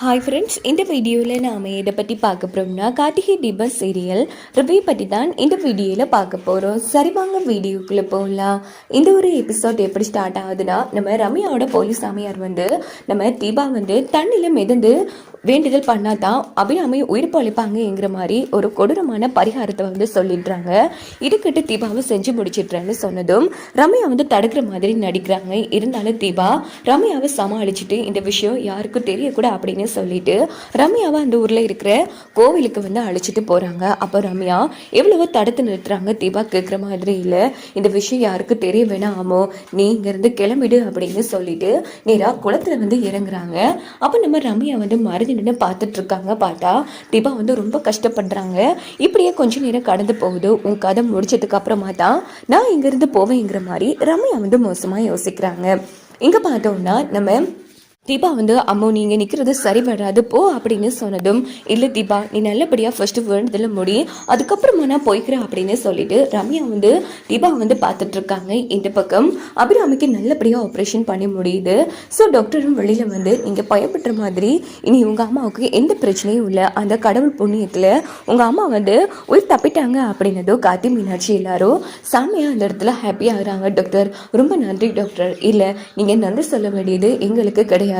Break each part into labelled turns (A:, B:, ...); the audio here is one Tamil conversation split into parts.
A: ஹாய் ஃப்ரெண்ட்ஸ், இந்த வீடியோவில் நாம் இதை பற்றி பார்க்க போகிறோம்னா கார்த்திகை தீபம் சீரியல் ரிவ்யூ பற்றி தான் இந்த வீடியோவில் பார்க்க போகிறோம். சரி வாங்க வீடியோக்குள்ளே போகலாம். இந்த ஒரு எபிசோட் எப்படி ஸ்டார்ட் ஆகுதுன்னா, நம்ம ரம்யாவோட போலீஸ் சாமியார் நம்ம தீபா தண்ணியில் மிதந்து வேண்டுதல் பண்ணாதான் அபிராமி உயிர் பழிப்பாங்கங்கிற மாதிரி ஒரு கொடூரமான பரிகாரத்தை சொல்லிடுறாங்க. இதுக்கிட்டு தீபாவை செஞ்சு முடிச்சிடுறேன்னு சொன்னதும் ரம்யா தடுக்கிற மாதிரி நடிக்கிறாங்க. இருந்தாலும் தீபா ரம்யாவை சமாளிச்சுட்டு இந்த விஷயம் யாருக்கும் தெரியக்கூட அப்படின்னு சொல்லிட்டு ரம்யாவை அந்த ஊர்ல இருக்கிற கோவிலுக்கு அழைச்சிட்டு போறாங்க. அப்போ ரம்யா எவ்வளவோ தடுத்து நிறுத்துறாங்க. தீபா கேட்குற மாதிரி இல்லை, இந்த விஷயம் யாருக்கு தெரிய வேணாமோ, நீ இங்கிருந்து கிளம்பிடு அப்படின்னு சொல்லிட்டு நேரா குளத்துல இறங்குறாங்க. அப்போ நம்ம ரம்யா மறைஞ்சு நின்று பார்த்துட்டு இருக்காங்க. பார்த்தா தீபா ரொம்ப கஷ்டப்படுறாங்க. இப்படியே கொஞ்ச நேரம் கடந்து போகுது. உன் கதை முடிச்சதுக்கு அப்புறமா தான் நான் இங்கிருந்து போவேங்கிற மாதிரி ரம்யா மோசமா யோசிக்கிறாங்க. இங்க பார்த்தோம்னா நம்ம தீபா அம்மோ நீங்கள் நிற்கிறது சரி வராது போ அப்படின்னு சொன்னதும், இல்லை தீபா நீ நல்லபடியாக ஃபர்ஸ்ட் வேண்டதில் முடி, அதுக்கப்புறமா நான் போய்க்கிறேன் அப்படின்னு சொல்லிட்டு ரம்யா தீபா பார்த்துட்டு இருக்காங்க. இந்த பக்கம் அபிராமிக்கு நல்லபடியாக ஆப்ரேஷன் பண்ணி முடியுது. ஸோ டாக்டரும் வெளியில் நீங்கள் பயப்படுற மாதிரி இனி உங்கள் அம்மாவுக்கு எந்த பிரச்சனையும் இல்லை, அந்த கடவுள் புண்ணியத்தில் உங்கள் அம்மா உயிர் தப்பிட்டாங்க அப்படின்னதோ கார்த்தி மீனாட்சி எல்லாரும் சாமியாக அந்த இடத்துல ஹாப்பியாக ஆகிறாங்க. டாக்டர் ரொம்ப நன்றி டாக்டர். இல்லை நீங்கள் நன்றி சொல்ல வேண்டியது எங்களுக்கு கிடையாது,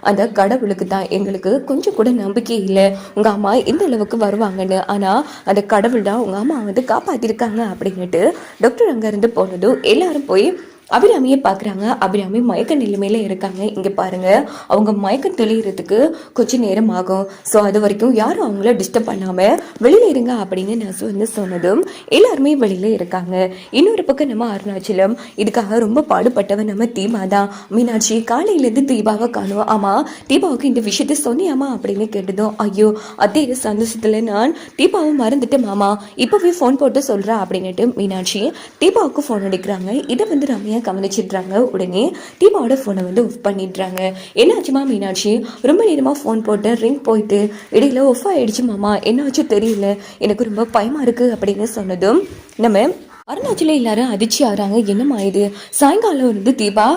A: அந்த கடவுளுக்கு தான். எங்களுக்கு கொஞ்சம் கூட நம்பிக்கை இல்லை உங்க அம்மா இந்த அளவுக்கு வருவாங்கன்னு. ஆனா அந்த கடவுள் தான் உங்க அம்மா காப்பாத்திருக்காங்க அப்படின்னுட்டு டாக்டர் அங்க இருந்து போனதும் எல்லாரும் போய் அபிராமியை பார்க்குறாங்க. அபிராமி மயக்க நிலைமையில இருக்காங்க. இங்கே பாருங்க, அவங்க மயக்கம் தெளிகிறதுக்கு கொஞ்சம் நேரம் ஆகும். ஸோ அது வரைக்கும் யாரும் அவங்கள டிஸ்டர்ப் பண்ணாமல் வெளியில் இருங்க அப்படின்னு நான் சொன்னதும் எல்லாருமே வெளியில் இருக்காங்க. இன்னொரு பக்கம் நம்ம அருணாச்சலம் இதுக்காக ரொம்ப பாடுபட்டவன் நம்ம தீபா தான். மீனாட்சி காலையிலேருந்து தீபாவை காணும். ஆமாம் தீபாவுக்கு இந்த விஷயத்த சொன்னியாமா அப்படின்னு கேட்டதும், ஐயோ அதே சந்தோஷத்தில் நான் தீபாவை மறந்துட்டேன் மாமா, இப்போவே ஃபோன் போட்டு சொல்கிறேன் அப்படின்னுட்டு மீனாட்சி தீபாவுக்கு ஃபோன் அடிக்கிறாங்க. இதை ரம்யா கவனிச்சிடுறாங்க. உடனே தீபாவோட போனை ஆஃப் பண்ணிடுறாங்க. என்னாச்சுமா மீனாட்சி, ரொம்ப நேரமா ஃபோன் போட்டு ரிங் போயிட்டு இடையில ஆஃப் ஆயிடுச்சு மாமா, என்னாச்சும் தெரியல, எனக்கு ரொம்ப பயமா இருக்கு அப்படின்னு சொன்னதும் நம்ம அருணாச்சல எல்லாரும் அதிர்ச்சி ஆறாங்க. என்னமா இது, சாயங்காலம் தீபா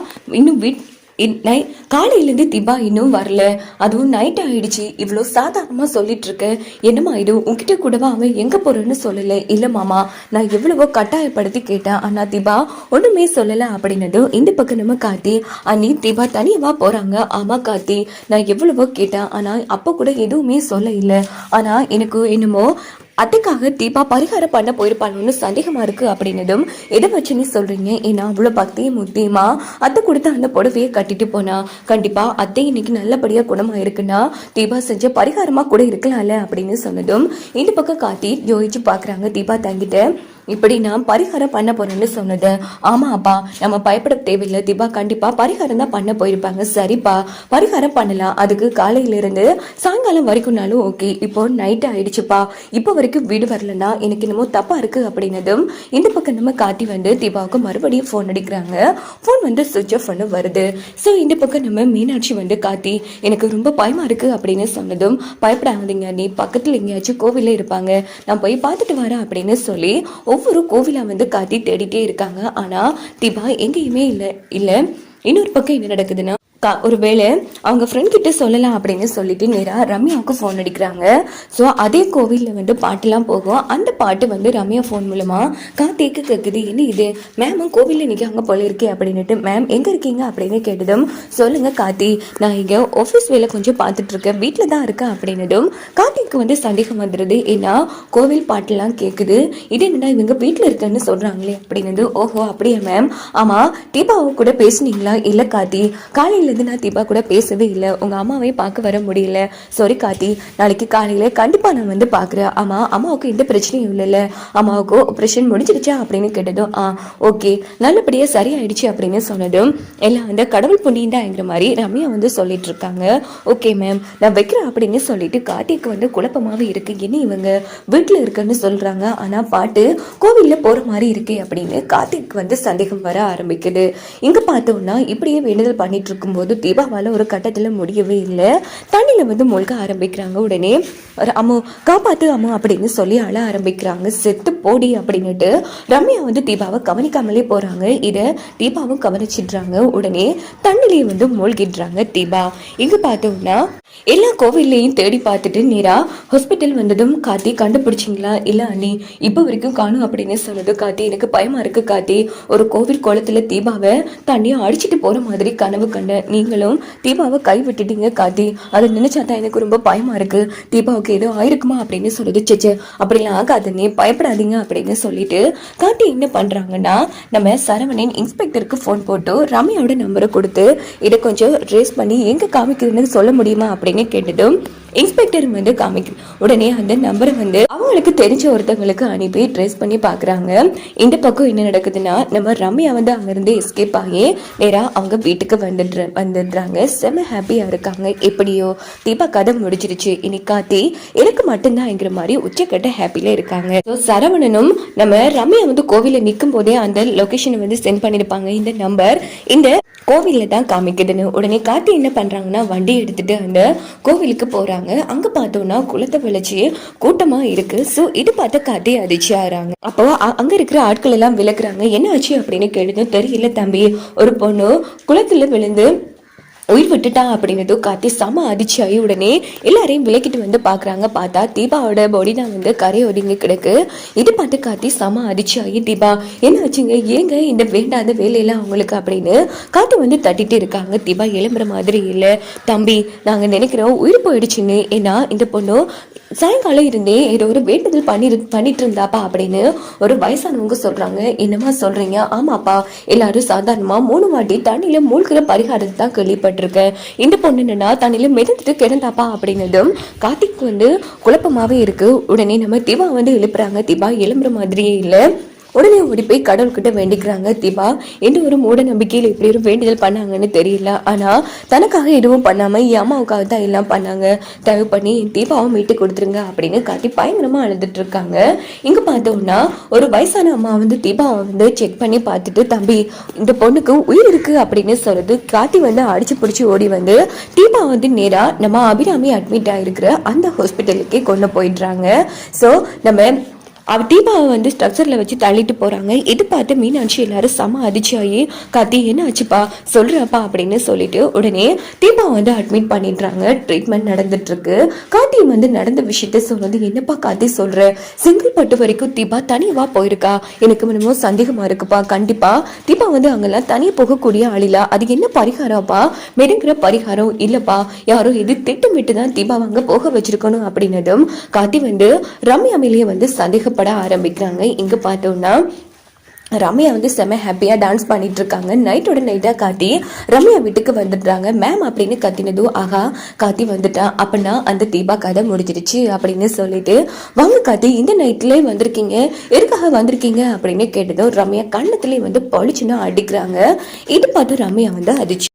A: இன்னும் காலையிலேருந்து தீபா இன்னும் வரல, அதுவும் நைட் ஆயிடுச்சு, இவ்வளோ சாதாரணமாக சொல்லிட்டு இருக்க, என்னம்மா இது, உங்ககிட்ட கூடவா அவன் எங்கே போறேன்னு சொல்லலை? இல்லை மாமா நான் எவ்வளவோ கட்டாயப்படுத்தி கேட்டேன், ஆனால் தீபா ஒன்றுமே சொல்லலை அப்படின்னதும் இந்த பக்கம் நம்ம கார்த்தி, அண்ணி தீபா தனியவா போகிறாங்க. ஆமாம் கார்த்தி, நான் எவ்வளவோ கேட்டேன், ஆனால் அப்போ கூட எதுவுமே சொல்ல இல்லை. ஆனால் எனக்கு என்னமோ அதுக்காக தீபா பரிகாரம் பண்ண போயிருப்பான்னு சந்தேகமா இருக்கு அப்படின்னதும், எதை வச்சு நீ சொல்றீங்க? ஏன்னா அவ்வளோ பக்தியும் முத்தியமா அத்தை கொடுத்த அந்த புடவையை கட்டிட்டு போனா கண்டிப்பா அத்தை இன்னைக்கு நல்லபடியா குணமா இருக்குன்னா தீபா செஞ்ச பரிகாரமா கூட இருக்கலாம்ல அப்படின்னு சொன்னதும் இந்த பக்கம் காட்டி யோசிச்சு பாக்குறாங்க. தீபா தங்கிட்ட இப்படி நான் பரிகாரம் பண்ண போறேன்னு சொன்னது, ஆமா அப்பா நம்ம பயப்பட தேவையில்லை, தீபா கண்டிப்பா பரிகாரம் தான் பண்ண போயிருப்பாங்க. சரிப்பா பரிகாரம் பண்ணலாம், அதுக்கு காலையில இருந்து சாயங்காலம் வரைக்கும்னாலும் ஓகே, இப்போ நைட் ஆயிடுச்சுப்பா, இப்போ வரைக்கும் வீடு வரலன்னா எனக்கு என்னமோ தப்பா இருக்கு அப்படின்னதும் இந்த பக்கம் நம்ம காட்டி தீபாவுக்கு மறுபடியும் ஃபோன் அடிக்கிறாங்க. ஃபோன் சுவிட்ச் ஆஃப் பண்ண வருது. ஸோ இந்த பக்கம் நம்ம மீனாட்சி காட்டி எனக்கு ரொம்ப பயமா இருக்கு அப்படின்னு சொன்னதும், பயப்படாதீங்க, நீ பக்கத்துல எங்கேயாச்சும் கோவிலே இருப்பாங்க, நான் போய் பார்த்துட்டு வரேன் அப்படின்னு சொல்லி ஒவ்வொரு கோவிலா காட்டி தேடிட்டே இருக்காங்க. ஆனா தீபா எங்கேயுமே இல்லை. இன்னொரு பக்கம் என்ன நடக்குதுன்னா, ஒருவேளை அவங்க ஃப்ரெண்ட் கிட்ட சொல்லலாம் அப்படின்னு சொல்லிட்டு நேராக ரம்யாவுக்கு ஃபோன் அடிக்கிறாங்க. ஸோ அதே கோவிலில் பாட்டுலாம் போகும். அந்த பாட்டு ரம்யா ஃபோன் மூலமா கார்த்திக்கு கேட்குது. என்ன இது மேம் கோவிலில் நிற்காங்க போல இருக்கே அப்படின்னுட்டு, மேம் எங்கே இருக்கீங்க அப்படின்னு கேட்டதும், சொல்லுங்க கார்த்தி நான் இங்கே ஆஃபீஸ் வேலை கொஞ்சம் பார்த்துட்டு இருக்கேன், வீட்டில் தான் இருக்கேன் அப்படின்னதும் கார்த்திக்கு சந்தேகம் வந்துடுது. ஏன்னா கோவில் பாட்டுலாம் கேட்குது, இது என்னடா இவங்க வீட்டில் இருக்கேன்னு சொல்கிறாங்களே அப்படின்னது. ஓஹோ அப்படியா மேம், ஆமாம் தீபாவை கூட பேசுனீங்களா? இல்லை கார்த்தி காலையில் நான் தீபா கூட பேசவே இல்லை, உங்க அம்மாவை பார்க்க வர முடியல, சாரி கார்த்தி, நாளைக்கு காலையில கண்டிப்பா நான் பாக்குறேன். ஆமா அம்மாவுக்கு எந்த பிரச்சனையும் இல்லைல்ல, அம்மாவுக்கு ஆப்ரேஷன் முடிஞ்சிடுச்சா அப்படின்னு கேட்டதும், ஓகே நல்லபடியா சரியாயிடுச்சு அப்படின்னு சொன்னதும், எல்லாம் அந்த கடவுள் புண்ணியம் தான்ங்கிற மாதிரி ரம்யா சொல்லிட்டு இருக்காங்க. ஓகே மேம் நான் வைக்கிறேன் அப்படின்னு சொல்லிட்டு கார்த்திக்கு குழப்பமாவே இருக்கு, என்ன இவங்க வீட்டுல இருக்குன்னு சொல்றாங்க, ஆனா பாட்டு கோவில்ல போற மாதிரி இருக்கு அப்படின்னு கார்த்திக்கு சந்தேகம் வர ஆரம்பிக்குது. இங்க பார்த்தோம்னா இப்படியே வேண்டுதல் பண்ணிட்டு இருக்கும் போது தீபாவால ஒரு கட்டத்துல முடியவே இல்லை. தண்ணியில மூழ்க ஆரம்பிக்கிறாங்க. உடனே அம்மு காப்பாத்து அம்மு அப்படின்னு சொல்லி அழ ஆரம்பிக்கிறாங்க. செத்து போடி அப்படின்னுட்டு ரம்யா தீபாவை கவனிக்காமலே போறாங்க. இதை தீபாவும் கவனிச்சிடுறாங்க. உடனே தண்ணிலேயே மூழ்கிடுறாங்க தீபா. இங்க பார்த்தோம்னா எல்லா கோவில்லையும் தேடி பார்த்துட்டு நேரா ஹாஸ்பிட்டல் வந்ததும் கார்த்தி கண்டுபிடிச்சிங்களா இல்ல அண்ணி இப்போ வரைக்கும் காணும் அப்படின்னு சொன்னது கார்த்தி எனக்கு பயமா இருக்கு கார்த்தி ஒரு கோவில் குளத்துல தீபாவை தண்ணி அடிச்சிட்டு போற மாதிரி கனவு கண்டேன் நீங்களும் தீபாவை கை விட்டுட்டீங்க கார்த்தி அதை நினைச்சாதான் எனக்கு ரொம்ப பயமா இருக்கு தீபாவுக்கு ஏதோ ஆயிருக்குமா அப்படின்னு சொல்லுது சேச்சே அப்படிலாம் ஆகாதுன்னு பயப்படாதீங்க அப்படின்னு சொல்லிட்டு கார்த்தி என்ன பண்றாங்கன்னா நம்ம சரவணன் இன்ஸ்பெக்டருக்கு ஃபோன் போட்டு ரம்யாவோட நம்பரை கொடுத்து இதை கொஞ்சம் ரேஸ் பண்ணி எங்க காமிக்குதுன்னு சொல்ல முடியுமா அப்படின்னு கேட்டுட்டும் இன்ஸ்பெக்டர் வந்து காமிக்கும் உடனே அந்த நம்பரை வந்து அவங்களுக்கு தெரிஞ்ச ஒருத்தவங்களுக்கு அனுப்பி ட்ரேஸ் பண்ணி பாக்குறாங்க. இந்த பக்கம் என்ன நடக்குதுன்னா நம்ம ரம்யா வந்து அங்கிருந்து எஸ்கேப் ஆகி நேரா அவங்க வீட்டுக்கு வந்துடுறாங்க. செம ஹாப்பியா இருக்காங்க. எப்படியோ தீபா கதை முடிச்சிருச்சு, இனி காத்தி எனக்கு மட்டும்தான்ங்கிற மாதிரி உச்சக்கட்ட ஹாப்பில இருக்காங்க. சரவணனும் நம்ம ரம்யா வந்து கோவில நிற்கும் போதே அந்த லொகேஷனை வந்து சென்ட் பண்ணிருப்பாங்க. இந்த நம்பர் இந்த கோவில்ல தான் காமிக்குதுன்னு உடனே காத்தி என்ன பண்றாங்கன்னா வண்டி எடுத்துட்டு அந்த கோவிலுக்கு போறாங்க. அங்க பார்த்தோம்னா குளத்தை விளைச்சி கூட்டமா இருக்கு. சோ இது பார்த்த காத்தி அதிர்ச்சி ஆறாங்க. அப்போ அங்க இருக்கிற ஆட்கள் எல்லாம் விளக்குறாங்க. என்ன ஆச்சு அப்படின்னு கேளுங்க. தெரியல தம்பி, ஒரு பொண்ணு குளத்துல விழுந்து உயிர் விட்டுட்டா அப்படின்னு காத்தி செம அதிர்ச்சியாகி உடனே எல்லாரையும் விலக்கிட்டு வந்து பாக்குறாங்க. பார்த்தா தீபாவோட பாடி தான் வந்து கரை ஒதுங்கி கிடக்கு. இது பார்த்து காத்தி செம அதிர்ச்சியாகி தீபா என்ன ஆச்சுங்க, ஏங்க இந்த வேண்டாத வேலையெல்லாம் அவங்களுக்கு அப்படின்னு காத்து வந்து தட்டிட்டு இருக்காங்க. தீபா எழும்புற மாதிரி இல்லை. தம்பி நாங்க நினைக்கிறோம் உயிர் போயிடுச்சுன்னு, ஏன்னா இந்த பொண்ணு சாயங்காலம் இருந்தே ஏதோ ஒரு வேண்டுதல் பண்ணிட்டு இருந்தாப்பா அப்படின்னு ஒரு வயசானவங்க சொல்றாங்க. என்னமா சொல்றீங்க? ஆமாப்பா, எல்லாரும் சாதாரணமா 3 வாட்டி தண்ணியில மூழ்கிற பரிகாரத்தை தான் கேள்விப்பட்டிருக்கேன். இந்த பொண்ணு என்னன்னா தண்ணியில மிதந்துட்டு கிடந்தாப்பா அப்படின்னதும் கார்த்திக் வந்து குழப்பமாவே இருக்கு. உடனே நம்ம தீபா வந்து எழுப்புறாங்க. தீபா எழும்புற மாதிரியே இல்லை. உடனே ஓடி போய் கடவுள்கிட்ட வேண்டிக்கிறாங்க. தீபா எந்த ஒரு மூட நம்பிக்கையில் இப்படி ஒரு வேண்டுதல் பண்ணாங்கன்னு தெரியல, ஆனா தனக்காக எதுவும் பண்ணாம என் அம்மாவுக்காக தான் எல்லாம் பண்ணாங்க. தயவு பண்ணி என் தீபாவை மீட்டு கொடுத்துருங்க அப்படின்னு காட்டி பயங்கரமா அழுதுட்டு இருக்காங்க. இங்க பார்த்தோம்னா ஒரு வயசான அம்மா வந்து தீபாவை வந்து செக் பண்ணி பார்த்துட்டு தம்பி இந்த பொண்ணுக்கு உயிர் இருக்கு அப்படின்னு சொல்லுது. காத்தி வந்து அடிச்சு பிடிச்சி ஓடி வந்து தீபா வந்து நேரா நம்ம அபிராமி அட்மிட் ஆயிருக்கிற அந்த ஹாஸ்பிட்டலுக்கே கொண்டு போயிடுறாங்க. ஸோ நம்ம தீபாவை வந்து ஸ்ட்ரக்சர்ல வச்சு தள்ளிட்டு போறாங்க. இது பார்த்து மீனாட்சி எல்லாரும் செம அதிர்ச்சியாகி காத்தி என்ன ஆச்சுப்பா சொல்றப்பா அப்படின்னு சொல்லிட்டு உடனே தீபா வந்து அட்மிட் பண்ணிடுறாங்க. ட்ரீட்மெண்ட் நடந்துட்டு இருக்கு. காத்தி வந்து நடந்த விஷயத்த சொல்றது, என்னப்பா காத்தி சொல்ற, செங்கல்பட்டு வரைக்கும் தீபா தனியவா போயிருக்கா, எனக்கு என்னமோ சந்தேகமா இருக்குப்பா. கண்டிப்பா தீபா வந்து அங்கெல்லாம் தனியா போகக்கூடிய ஆளிலா, அது என்ன பரிகாரம்ப்பா, மெடுங்கிற பரிகாரம் இல்லப்பா, யாரோ இது திட்டமிட்டு தான் தீபா அங்க போக வச்சிருக்கணும் அப்படின்னதும் காத்தி வந்து ரம்யா மேலேயே வந்து சந்தேகப்பட ஆரம்பிக்கிறாங்க. இங்க பார்த்தோம்னா ரம்யா வந்து செம ஹாப்பியா டான்ஸ் பண்ணிட்டு இருக்காங்க. நைட்டோட நைட்டா காத்தி ரம்யா வீட்டுக்கு வந்துடுறாங்க. மேம் அப்படின்னு கத்தினதும் ஆகா காத்தி வந்துட்டா, அப்படின்னா அந்த தீபா கதை முடிஞ்சிருச்சு அப்படின்னு சொல்லிட்டு வாங்க காத்தி இந்த நைட்ல வந்திருக்கீங்க, எதுக்காக வந்திருக்கீங்க அப்படின்னு கேட்டதும் ரம்யா கண்ணத்துலேயே வந்து பொழிச்சுன்னா அடிக்கிறாங்க. இது பார்த்து ரம்யா வந்து அதிர்ச்சி